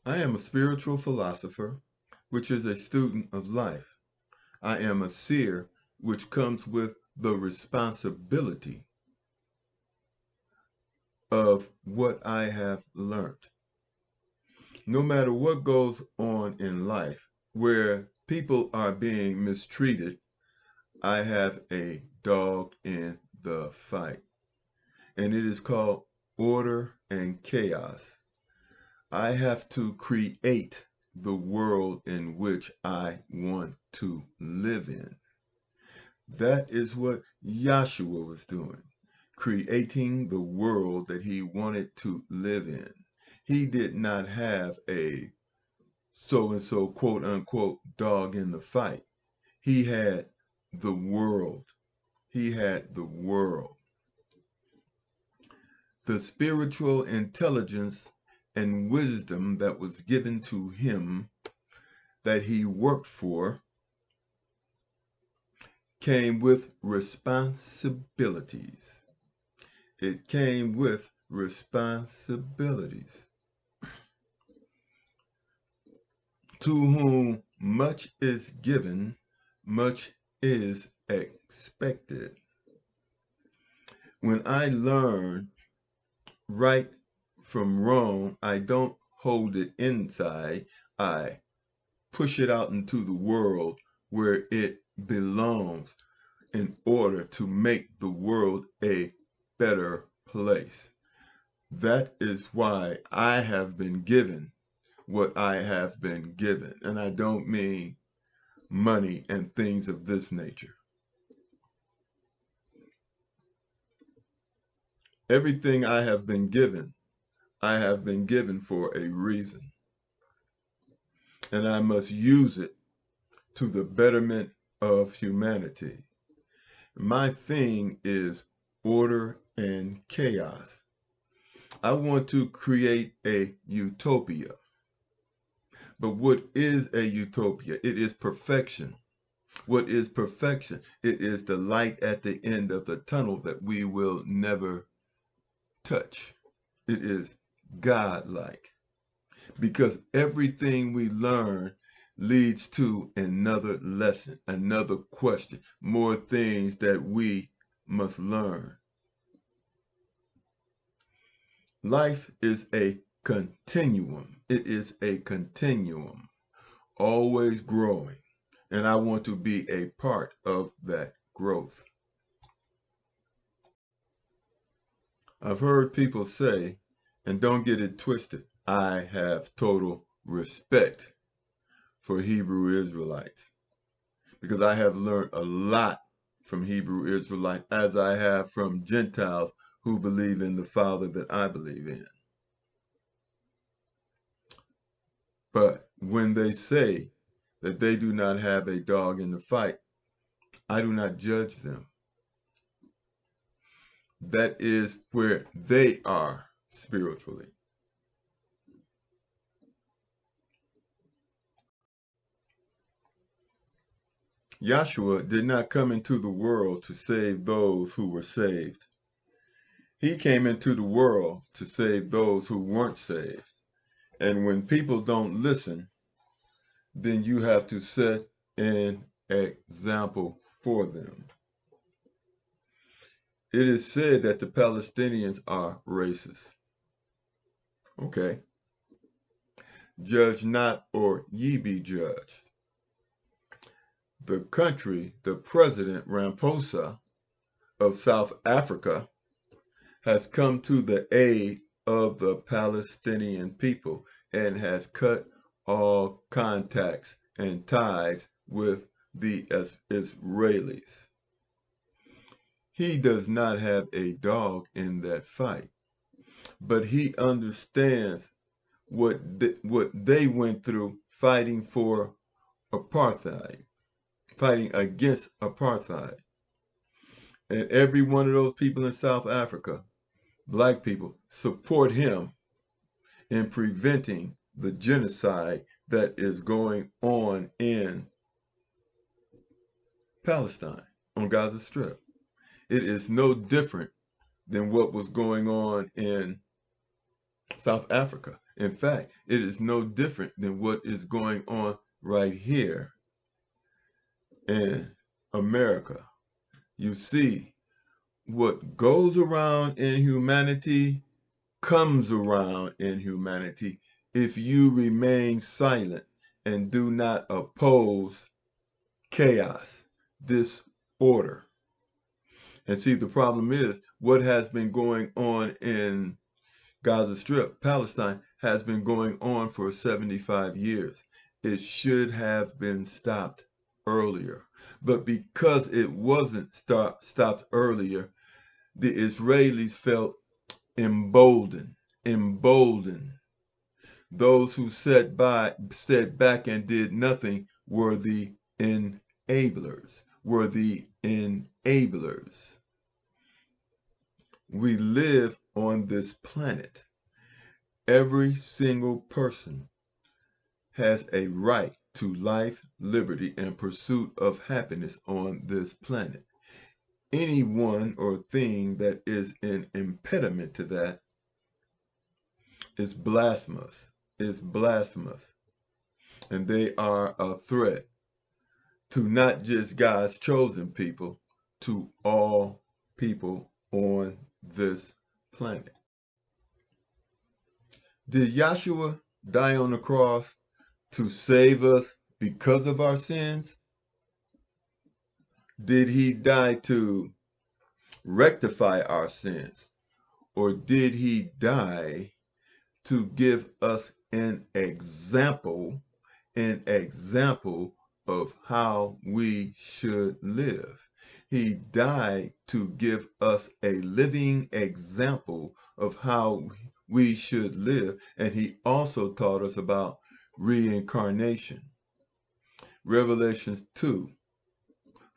I am a spiritual philosopher, which is a student of life. I am a seer, which comes with the responsibility of what I have learned. No matter what goes on in life, where people are being mistreated, I have a dog in the fight. And it is called order and chaos. I have to create the world in which I want to live in. That is what Yahshua was doing, creating the world that he wanted to live in. He did not have a so-and-so quote unquote dog in the fight. He had the world. He had the world. The spiritual intelligence and wisdom that was given to him that he worked for came with responsibilities. It came with responsibilities. To whom much is given, much is expected. When I learn right from wrong, I don't hold it inside. I push it out into the world where it belongs in order to make the world a better place. That is why I have been given what I have been given. And I don't mean money and things of this nature. Everything I have been given for a reason. And I must use it to the betterment of humanity. My thing is order and chaos. I want to create a utopia. But what is a utopia? It is perfection. What is perfection? It is the light at the end of the tunnel that we will never touch. It is God-like. Because everything we learn leads to another lesson, another question, more things that we must learn. Life is a continuum. It is a continuum, always growing. And I want to be a part of that growth. I've heard people say, and don't get it twisted, I have total respect for Hebrew Israelites because I have learned a lot from Hebrew Israelites as I have from Gentiles who believe in the Father that I believe in. But when they say that they do not have a dog in the fight, I do not judge them. That is where they are spiritually. Yahshua did not come into the world to save those who were saved. He came into the world to save those who weren't saved. And when people don't listen, then you have to set an example for them. It is said that the Palestinians are racist. Okay. Judge not, or ye be judged. The country, the president Ramaphosa of South Africa, has come to the aid of the Palestinian people and has cut all contacts and ties with the Israelis. He does not have a dog in that fight, but he understands what they went through fighting for apartheid, fighting against apartheid. And every one of those people in South Africa, black people, support him in preventing the genocide that is going on in Palestine, on Gaza Strip. It is no different than what was going on in South Africa. In fact, it is no different than what is going on right here in America. You see, what goes around in humanity comes around in humanity if you remain silent and do not oppose chaos, disorder. And see, the problem is what has been going on in Gaza Strip, Palestine, has been going on for 75 years. It should have been stopped earlier. But because it wasn't stopped earlier, the Israelis felt emboldened. Those who sat back and did nothing were the enablers, We live on this planet. Every single person has a right to life, liberty, and pursuit of happiness on this planet. Anyone or thing that is an impediment to that is blasphemous. And they are a threat to not just God's chosen people, to all people on this planet. Did Yahshua die on the cross to save us because of our sins? Did he die to rectify our sins? Or did he die to give us an example of how we should live? He died to give us a living example of how we should live, and he also taught us about reincarnation. Revelation 2,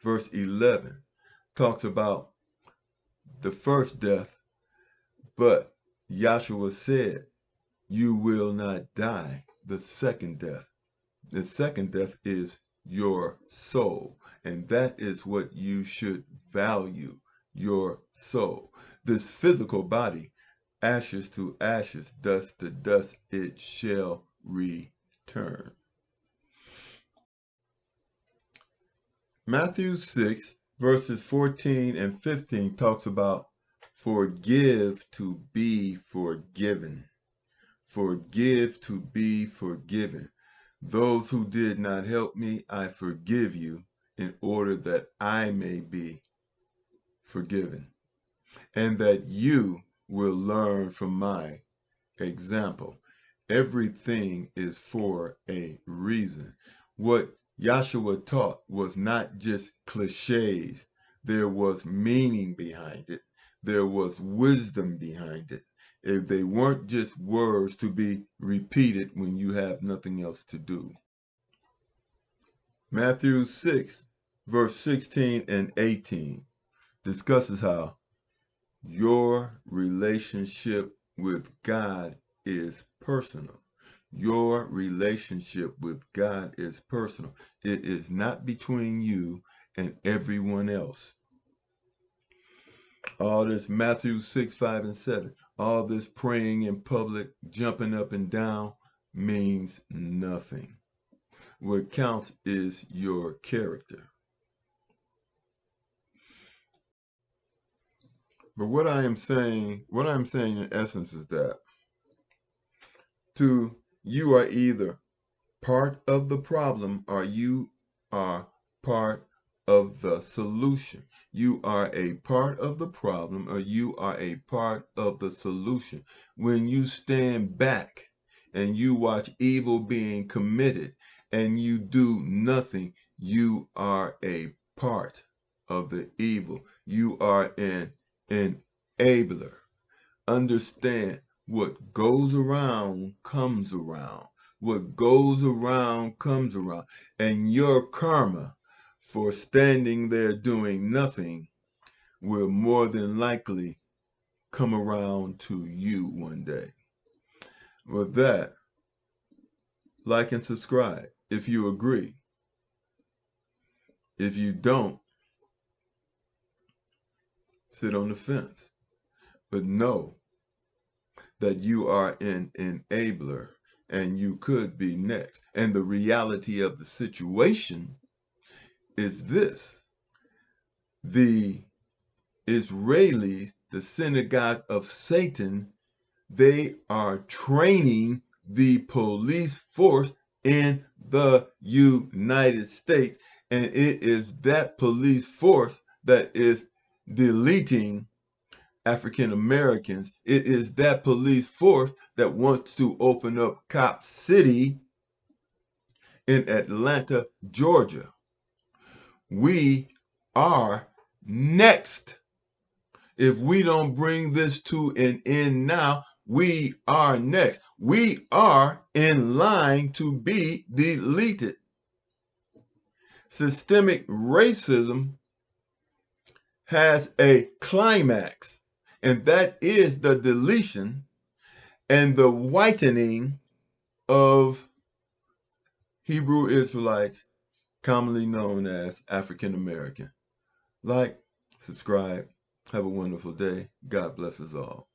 verse 11, talks about the first death, but Yahshua said, you will not die the second death. The second death is your soul, and that is what you should value, your soul. This physical body, ashes to ashes, dust to dust, it shall return. Matthew 6, verses 14 and 15 talks about forgive to be forgiven. Forgive to be forgiven. Those who did not help me, I forgive you in order that I may be forgiven, and that you will learn from my example. Everything is for a reason. What Yahshua taught was not just cliches. There was meaning behind it. There was wisdom behind it. If they weren't just words to be repeated when you have nothing else to do. Matthew 6, verse 16 and 18 discusses how your relationship with God is personal. Your relationship with God is personal. It is not between you and everyone else. All this Matthew 6, 5, and 7, all this praying in public, jumping up and down, means nothing. What counts is your character. But what I'm saying in essence is that you are either part of the problem or you are part of the solution. You are a part of the problem or you are a part of the solution. When you stand back and you watch evil being committed and you do nothing, you are a part of the evil. You are an enabler. Understand, what goes around comes around. What goes around comes around. And your karma for standing there doing nothing will more than likely come around to you one day. With that, like and subscribe if you agree. If you don't, sit on the fence. But know that you are an enabler and you could be next. And the reality of the situation is this: the Israelis, the synagogue of Satan, they are training the police force in the United States. And it is that police force that is deleting African Americans. It is that police force that wants to open up Cop City in Atlanta, Georgia. We are next. If we don't bring this to an end now, we are next. We are in line to be deleted. Systemic racism has a climax, and that is the deletion and the whitening of Hebrew Israelites, commonly known as African American. Like, subscribe, have a wonderful day. God bless us all.